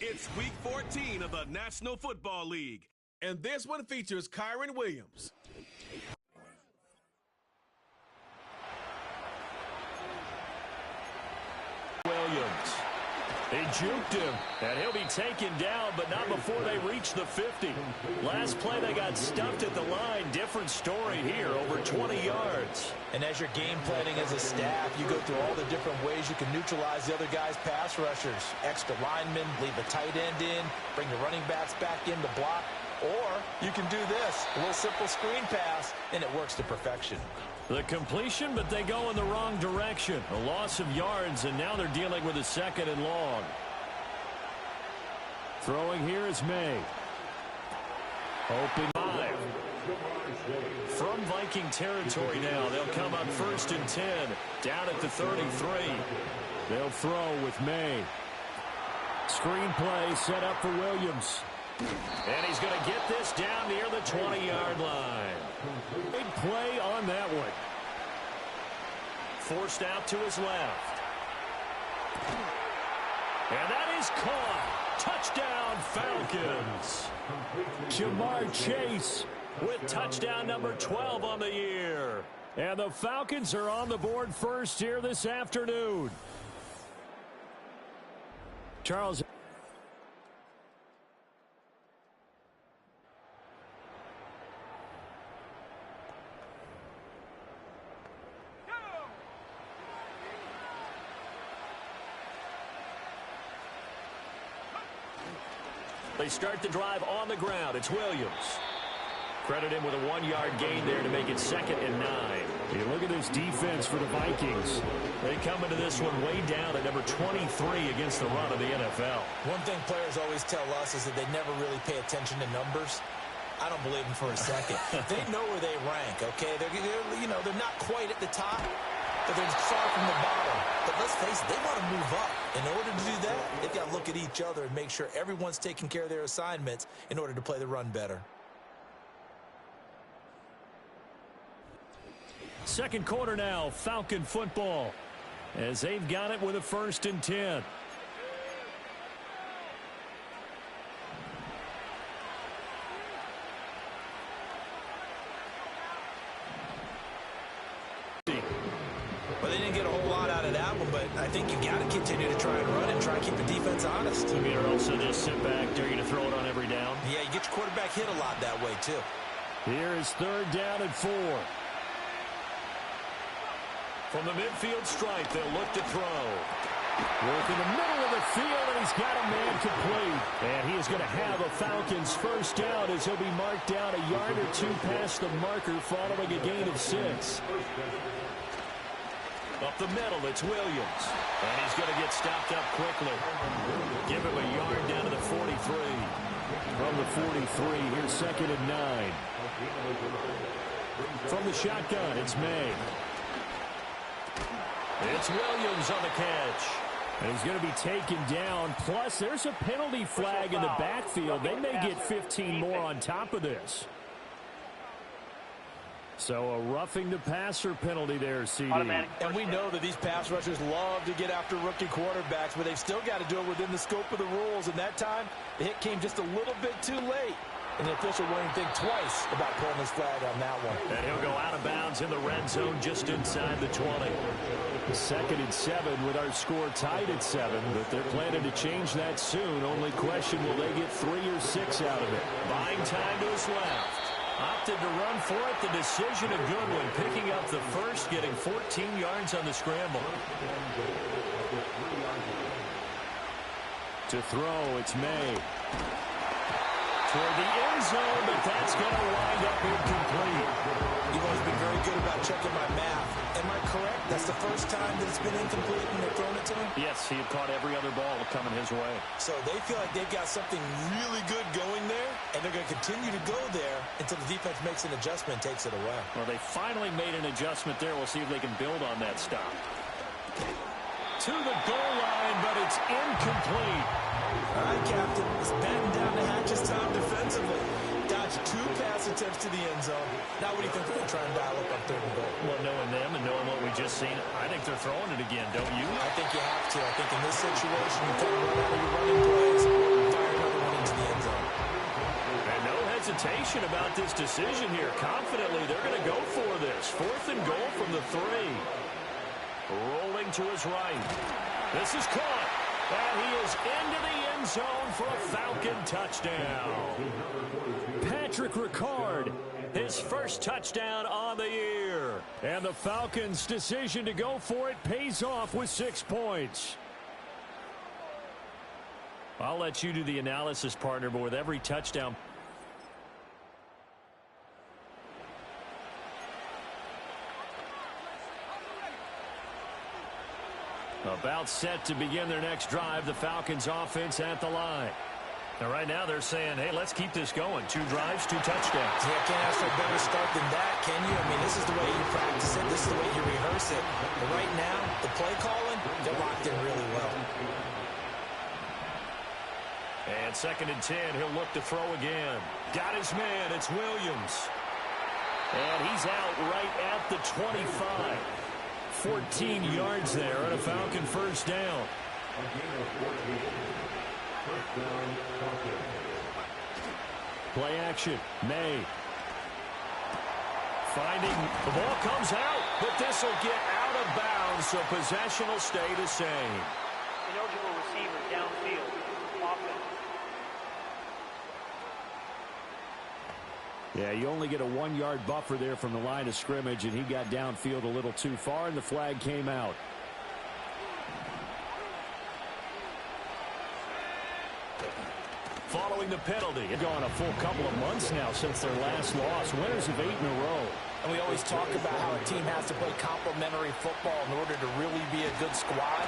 It's Week 14 of the National Football League, and this one features Kyron Williams. Williams. He juked him, and he'll be taken down, but not before they reach the 50. Last play, they got stuffed at the line. Different story here, over 20 yards. And as you're game planning as a staff, you go through all the different ways you can neutralize the other guy's pass rushers. Extra linemen, leave a tight end in, bring the running backs back in to block. Or you can do this, a little simple screen pass, and it works to perfection. The completion, but they go in the wrong direction. A loss of yards, and now they're dealing with a 2nd and long. Throwing here is Maye. Open 5. From Viking territory now, they'll come up 1st and 10, down at the 33. They'll throw with Maye. Screen play set up for Williams. And he's going to get this down near the 20-yard line. Big play on that one. Forced out to his left. And that is caught. Touchdown, Falcons. Jamar Chase with touchdown number 12 on the year. And the Falcons are on the board first here this afternoon. Charles. They start the drive on the ground. It's Williams. Credit him with a 1-yard gain there to make it 2nd and 9. Hey, look at this defense for the Vikings. They come into this one way down at number 23 against the run of the NFL. One thing players always tell us is that they never really pay attention to numbers. I don't believe them for a second. They know where they rank, okay? They're not quite at the top, but they're far from the bottom. But let's face it, they want to move up. In order to do that, they've got to look at each other and make sure everyone's taking care of their assignments in order to play the run better. Second quarter now, Falcon football, as they've got it with a 1st and 10. Well, they didn't get a whole lot out of that one, but I think you got to continue to try and run and try to keep the defense honest. I mean, or also just sit back, dare you to throw it on every down. Yeah, you get your quarterback hit a lot that way, too. Here is 3rd down and 4. From the midfield stripe, they'll look to throw. Work in the middle of the field, and he's got a man complete. And he is going to have a Falcons 1st down as he'll be marked down a yard or 2 past the marker following a gain of 6. Up the middle, it's Williams. And he's going to get stopped up quickly. Give him a yard down to the 43. From the 43, here's 2nd and 9. From the shotgun, it's Maye. It's Williams on the catch. And he's going to be taken down. Plus, there's a penalty flag in the backfield. They may get 15 more on top of this. So a roughing the passer penalty there, CD. And we know that these pass rushers love to get after rookie quarterbacks, but they've still got to do it within the scope of the rules. And that time, the hit came just a little bit too late. And the official wouldn't think twice about pulling his flag on that one. And he'll go out of bounds in the red zone just inside the 20. 2nd and 7 with our score tied at 7. But they're planning to change that soon. Only question, will they get 3 or 6 out of it? Buying time to his left. Opted to run for it. The decision a good one. Picking up the first, getting 14 yards on the scramble. To throw, it's Maye. Toward the end zone, but that's going to wind up incomplete. You've always been very good about checking my math. Am I correct? That's the first time that it's been incomplete when they've thrown it to him? Yes, he had caught every other ball coming his way. So they feel like they've got something really good going there, and they're going to continue to go there until the defense makes an adjustment and takes it away. Well, they finally made an adjustment there. We'll see if they can build on that stop. To the goal line, but it's incomplete. All right, Captain. It's batting down the hatches time defensively. Dodged 2 pass attempts to the end zone. Now what do you think they're going to try and dial up on 3rd and goal? Well, knowing them and knowing what we just seen, I think they're throwing it again, don't you? I think you have to. I think in this situation, you kind of run out of your running plays. hesitation about this decision here. Confidently, they're going to go for this. 4th and goal from the 3. Rolling to his right. This is caught. And he is into the end zone for a Falcon touchdown. Patrick Ricard, his first touchdown on the year. And the Falcons' decision to go for it pays off with 6 points. I'll let you do the analysis, partner, but with every touchdown. About set to begin their next drive, the Falcons offense at the line. Now right now they're saying, hey, let's keep this going. 2 drives, 2 touchdowns. Yeah, can't ask for a better start than that, can you? I mean, this is the way you practice it. This is the way you rehearse it. But right now, the play calling, they're locked in really well. And 2nd and 10, he'll look to throw again. Got his man, it's Williams. And he's out right at the 25. 14 yards there on a Falcon first down. Play action. Maye. Finding the ball comes out, but this will get out of bounds, so possession will stay the same. Ineligible receiver downfield. Offense. Yeah, you only get a 1-yard buffer there from the line of scrimmage, and he got downfield a little too far, and the flag came out. Following the penalty. It's gone a full couple of months now since their last loss. Winners of 8 in a row. And we always talk about how a team has to play complementary football in order to really be a good squad.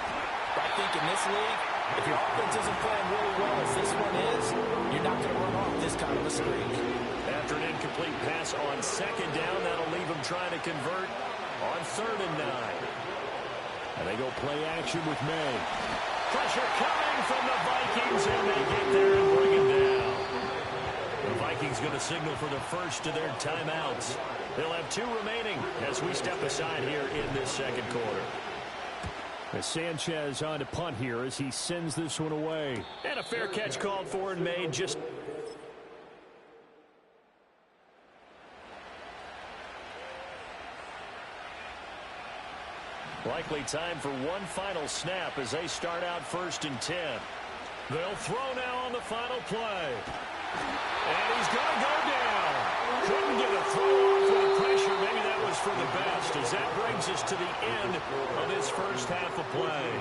But I think in this league, if your offense isn't playing really well as this one is, you're not going to run off this kind of a streak. After an incomplete pass on 2nd down, that'll leave them trying to convert on 3rd and 9. And they go play action with Maye. Pressure coming from the Vikings, and they get there and bring him down. The Vikings going to signal for the first of their timeouts. They'll have 2 remaining as we step aside here in this 2nd quarter. As Sanchez on to punt here as he sends this one away. And a fair catch called for and made just... Likely time for one final snap as they start out 1st and 10. They'll throw now on the final play. And he's going to go down. Couldn't get a throw off with the pressure. Maybe that was for the best as that brings us to the end of this first half of play.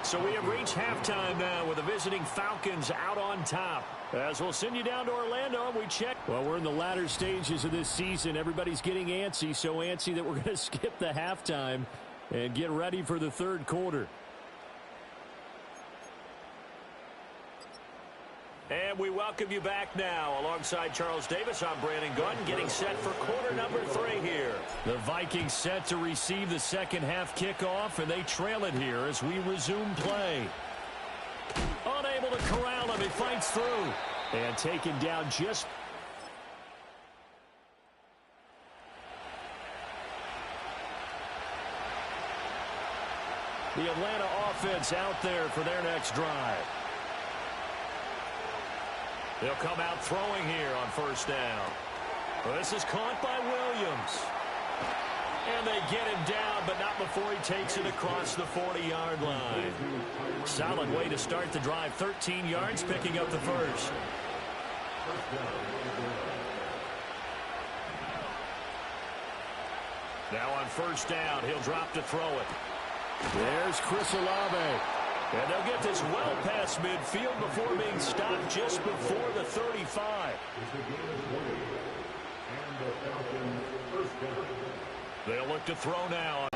So we have reached halftime now with the visiting Falcons out on top. As we'll send you down to Orlando and we check. Well, we're in the latter stages of this season. Everybody's getting antsy, so antsy that we're going to skip the halftime and get ready for the 3rd quarter. And we welcome you back now. Alongside Charles Davis, I'm Brandon Gunn, getting set for quarter number 3 here. The Vikings set to receive the 2nd half kickoff, and they trail it here as we resume play. Unable to corral him, he fights through. And taken down just... The Atlanta offense out there for their next drive. They'll come out throwing here on 1st down. Well, this is caught by Williams. And they get him down, but not before he takes it across the 40-yard line. Solid way to start the drive. 13 yards, picking up the first. Now on 1st down, he'll drop to throw it. There's Chris Olave. And they'll get this well past midfield before being stopped just before the 35. They'll look to throw now.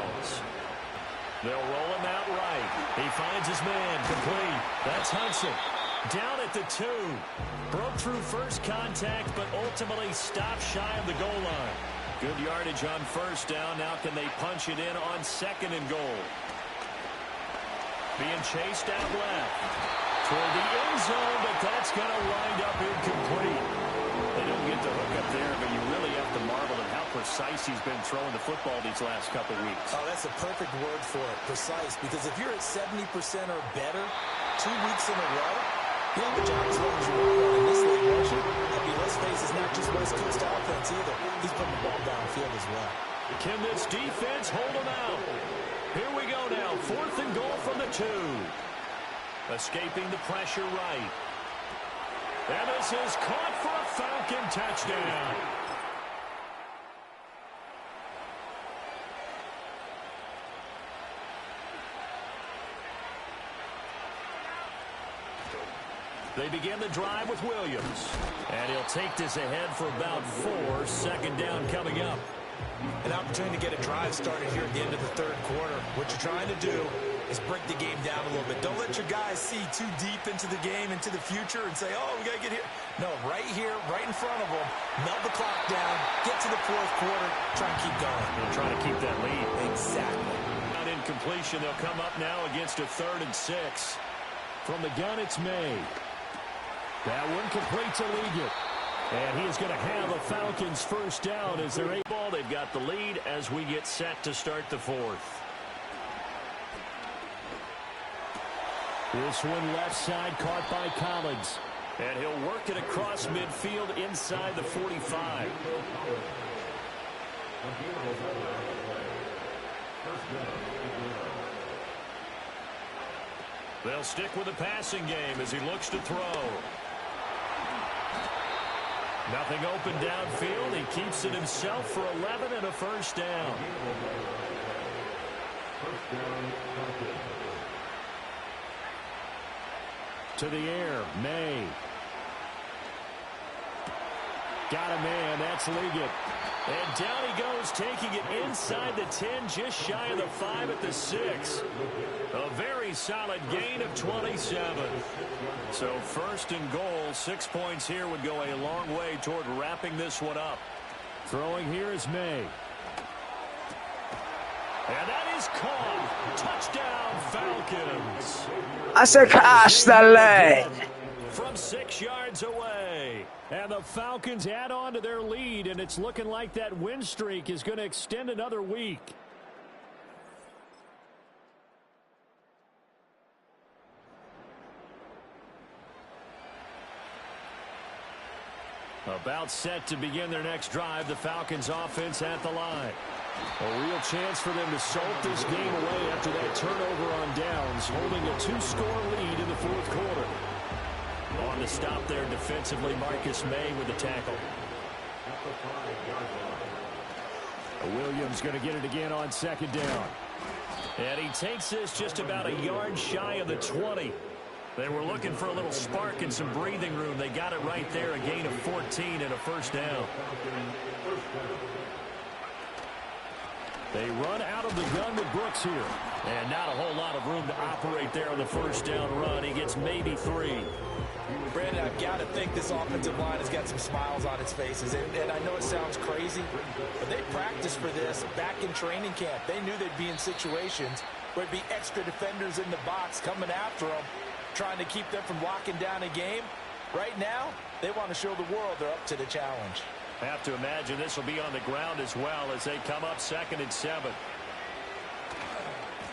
They'll roll him out right. He finds his man complete. That's Hudson. Down at the 2. Broke through first contact, but ultimately stopped shy of the goal line. Good yardage on 1st down. Now can they punch it in on 2nd and goal? Being chased out left toward the end zone, but that's going to wind up incomplete. They don't get the hook up there, but you really have to marvel at how precise he's been throwing the football these last couple weeks. Oh, that's a perfect word for it, precise, because if you're at 70% or better 2 weeks in a row, you'll have a job as long as you want in this league, won't you? I mean, let's face it, it's not just West Coast offense either. He's putting the ball downfield as well. Can this defense hold him out? Here we go now. 4th and goal from the 2. Escaping the pressure right. And this is caught for a Falcon touchdown. They begin the drive with Williams. And he'll take this ahead for about 4. 2nd down coming up. An opportunity to get a drive started here at the end of the 3rd quarter. What you're trying to do is break the game down a little bit. Don't let your guys see too deep into the game, into the future, and say, oh, we got to get here. No, right here, right in front of them, melt the clock down, get to the 4th quarter, try and keep going. They'll try to keep that lead. Exactly. Not incompletion. They'll come up now against a 3rd and 6. From the gun, it's Maye. That one complete to Liggett. And he is going to have a Falcons 1st down as they're able. They've got the lead as we get set to start the 4th. This one left side caught by Collins. And he'll work it across midfield inside the 45. They'll stick with the passing game as he looks to throw. Nothing open downfield. He keeps it himself for 11 and a 1st down. To the air, Maye. Got a man, that's Liggett. And down he goes, taking it inside the 10, just shy of the 5 at the 6. A very solid gain of 27. So 1st and goal, 6 points here would go a long way toward wrapping this one up. Throwing here is Maye. And that is caught. Touchdown, Falcons. I said, gosh, the leg. From 6 yards away. And the Falcons add on to their lead, and it's looking like that win streak is going to extend another week. About set to begin their next drive, the Falcons offense at the line. A real chance for them to salt this game away after that turnover on downs, holding a 2-score lead in the 4th quarter. On the stop there defensively, Marcus Maye with the tackle. Williams going to get it again on 2nd down. And he takes this just about a yard shy of the 20. They were looking for a little spark and some breathing room. They got it right there, a gain of 14 and a 1st down. They run out of the gun with Brooks here. And not a whole lot of room to operate there on the 1st down run. He gets maybe 3. Brandon, I've got to think this offensive line has got some smiles on its faces. And I know it sounds crazy, but they practiced for this back in training camp. They knew they'd be in situations where there'd be extra defenders in the box coming after them, trying to keep them from locking down a game. Right now, they want to show the world they're up to the challenge. I have to imagine this will be on the ground as well as they come up 2nd and 7.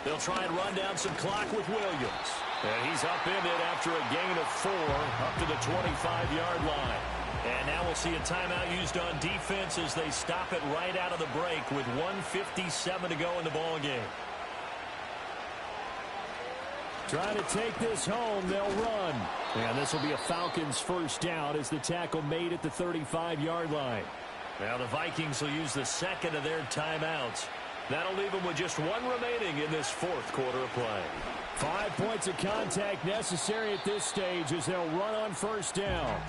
They'll try and run down some clock with Williams. And he's upended after a gain of 4 up to the 25-yard line. And now we'll see a timeout used on defense as they stop it right out of the break with 1:57 to go in the ball game. Trying to take this home, they'll run. And this will be a Falcons 1st down as the tackle made at the 35-yard line. Now the Vikings will use the 2nd of their timeouts. That'll leave them with just 1 remaining in this 4th quarter of play. 5 points of contact necessary at this stage as they'll run on 1st down.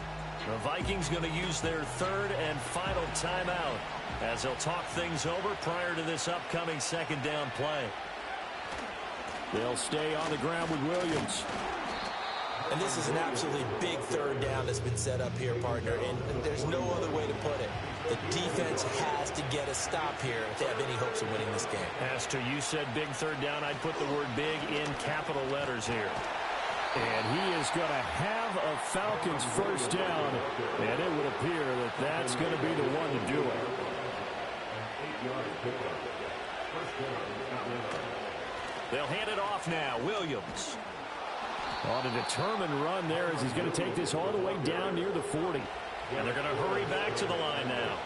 The Vikings going to use their 3rd and final timeout as they'll talk things over prior to this upcoming 2nd down play. They'll stay on the ground with Williams. And this is an absolutely big 3rd down that's been set up here, partner. And there's no other way to put it. The defense has to get a stop here if they have any hopes of winning this game. As to you said big 3rd down, I'd put the word big in capital letters here. And he is going to have a Falcons 1st down. And it would appear that that's going to be the one to do it. They'll hand it off now. Williams. On a determined run there as he's going to take this all the way down near the 40. And they're going to hurry back to the line now.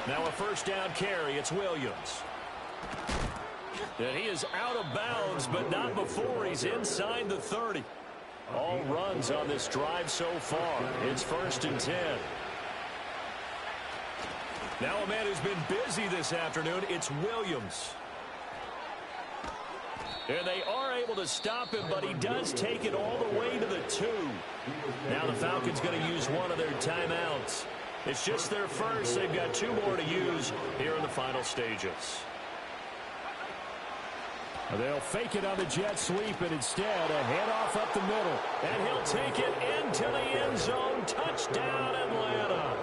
Now a first down carry. It's Williams. And he is out of bounds, but not before he's inside the 30. All runs on this drive so far. It's 1st and 10. Now a man who's been busy this afternoon, it's Williams. And they are able to stop him, but he does take it all the way to the 2. Now the Falcons going to use one of their timeouts. It's just their first. They've got 2 more to use here in the final stages. They'll fake it on the jet sweep, and instead a handoff up the middle. And he'll take it into the end zone. Touchdown, Atlanta.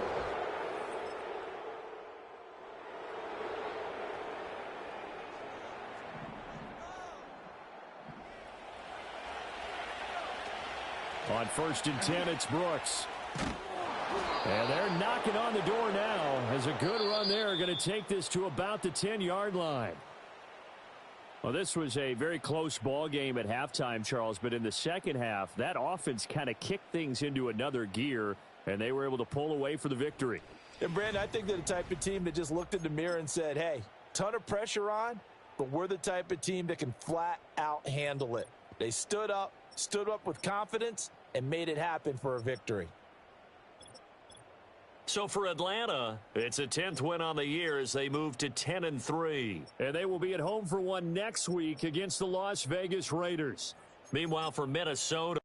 On 1st and 10, it's Brooks. And they're knocking on the door now as a good run there. Going to take this to about the 10-yard line. Well, this was a very close ball game at halftime, Charles, but in the second half, that offense kind of kicked things into another gear, and they were able to pull away for the victory. And, Brandon, I think they're the type of team that just looked in the mirror and said, hey, ton of pressure on, but we're the type of team that can flat out handle it. They stood up with confidence, and made it happen for a victory. So for Atlanta, it's a 10th win on the year as they move to 10-3. And they will be at home for one next week against the Las Vegas Raiders. Meanwhile, for Minnesota,